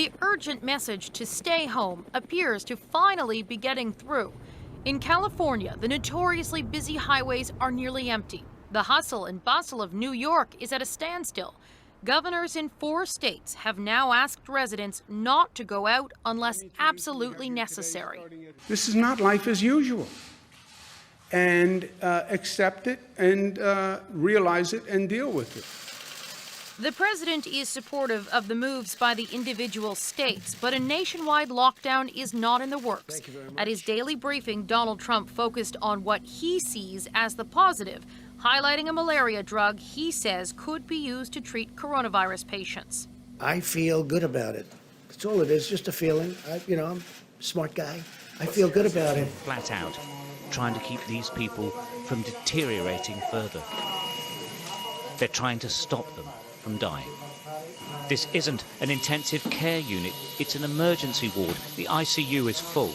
The urgent message to stay home appears to finally be getting through. In California, the notoriously busy highways are nearly empty. The hustle and bustle of New York is at a standstill. Governors in 4 states have now asked residents not to go out unless absolutely necessary. This is not life as usual. And accept it and realize it and deal with it. The president is supportive of the moves by the individual states, but a nationwide lockdown is not in the works. At his daily briefing, Donald Trump focused on what he sees as the positive, highlighting a malaria drug he says could be used to treat coronavirus patients. I feel good about it. That's all it is, just a feeling. I'm a smart guy. I feel good about it. Flat out, trying to keep these people from deteriorating further. They're trying to stop them from dying. This isn't an intensive care unit, it's an emergency ward. The ICU is full.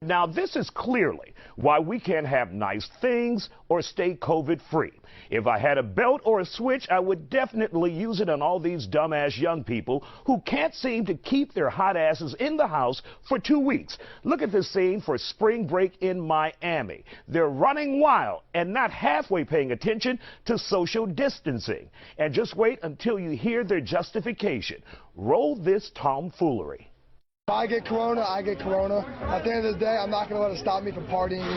Now, this is clearly why we can't have nice things or stay COVID-free. If I had a belt or a switch, I would definitely use it on all these dumbass young people who can't seem to keep their hot asses in the house for 2 weeks. Look at this scene for spring break in Miami. They're running wild and not halfway paying attention to social distancing. And just wait until you hear their justification. Roll this tomfoolery. If I get corona, I get corona. At the end of the day, I'm not going to let it stop me from partying.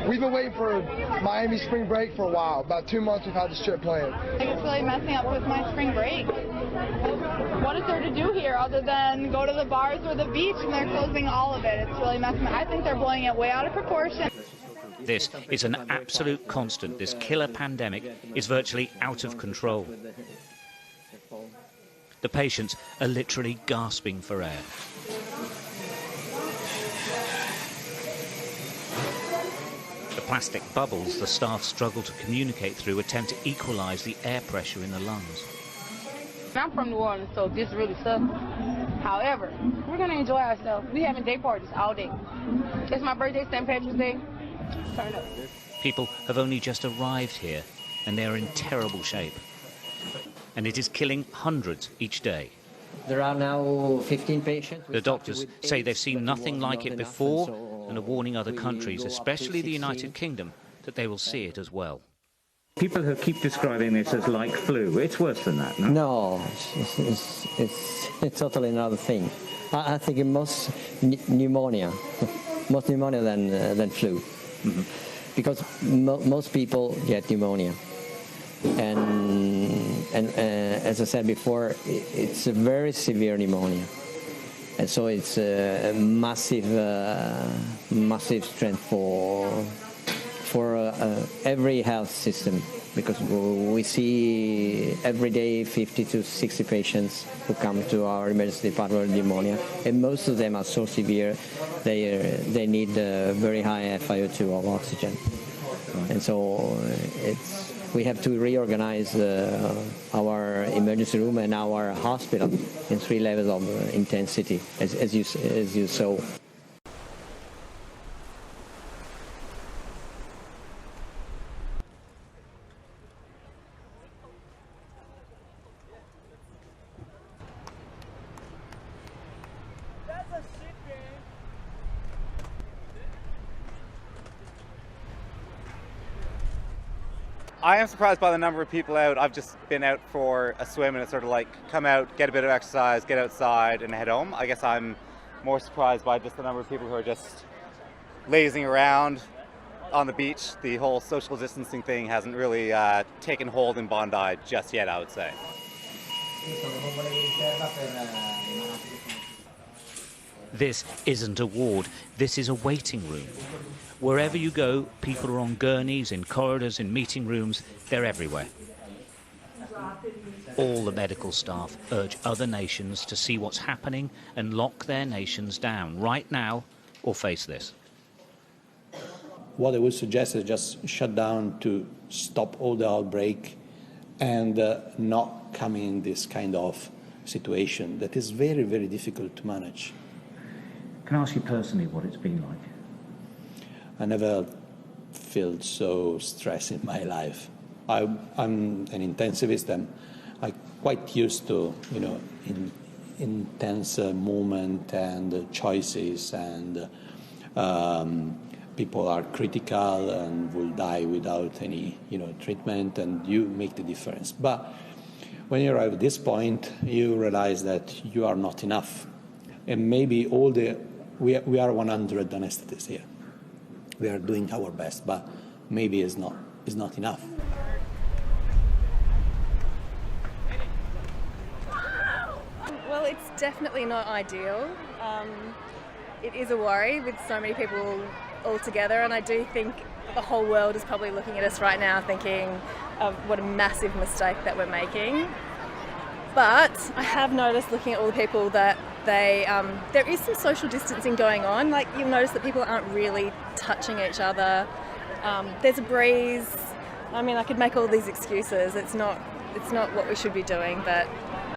We've been waiting for Miami spring break for a while. About 2 months we've had this trip planned. I think it's really messing up with my spring break. What is there to do here other than go to the bars or the beach, and they're closing all of it? It's really messing up. I think they're blowing it way out of proportion. This is an absolute constant. This killer pandemic is virtually out of control. The patients are literally gasping for air. The plastic bubbles the staff struggle to communicate through attempt to equalize the air pressure in the lungs. I'm from New Orleans, so this really sucks. However, we're going to enjoy ourselves. We having day parties all day. It's my birthday, St. Patrick's Day. Turn up. People have only just arrived here, and they're in terrible shape. And it is killing hundreds each day. There are now 15 patients. The doctors say they've seen nothing like it before and are warning other countries, especially the United Kingdom, that they will see it as well. People who keep describing this as like flu, it's worse than that, no? No, it's totally another thing. I think it's most pneumonia, more pneumonia than flu. Mm-hmm. Because most people get pneumonia. And as I said before, it's a very severe pneumonia, and so it's a massive strength for every health system, because we see every day 50 to 60 patients who come to our emergency department with pneumonia, and most of them are so severe they need very high FiO2 of oxygen, and so we have to reorganize our emergency room and our hospital in 3 levels of intensity, as you saw. I am surprised by the number of people out. I've just been out for a swim, and it's sort of like come out, get a bit of exercise, get outside and head home. I guess I'm more surprised by just the number of people who are just lazing around on the beach. The whole social distancing thing hasn't really taken hold in Bondi just yet, I would say. This isn't a ward, this is a waiting room. Wherever you go, people are on gurneys, in corridors, in meeting rooms, they're everywhere. All the medical staff urge other nations to see what's happening and lock their nations down right now or face this. What I would suggest is just shut down to stop all the outbreak and not come in this kind of situation that is very, very difficult to manage. Can I ask you personally what it's been like? I never felt so stressed in my life. I'm an intensivist, and I'm quite used to, intense moment and choices, and people are critical and will die without any treatment, and you make the difference. But when you arrive at this point, you realize that you are not enough, and maybe we are 100 anesthetists here. We are doing our best, but maybe it's not enough. Well, it's definitely not ideal. It is a worry with so many people all together, and I do think the whole world is probably looking at us right now thinking of what a massive mistake that we're making. But I have noticed, looking at all the people, that there is some social distancing going on. Like, you'll notice that people aren't really touching each other. There's a breeze. I mean, I could make all these excuses. It's not what we should be doing, but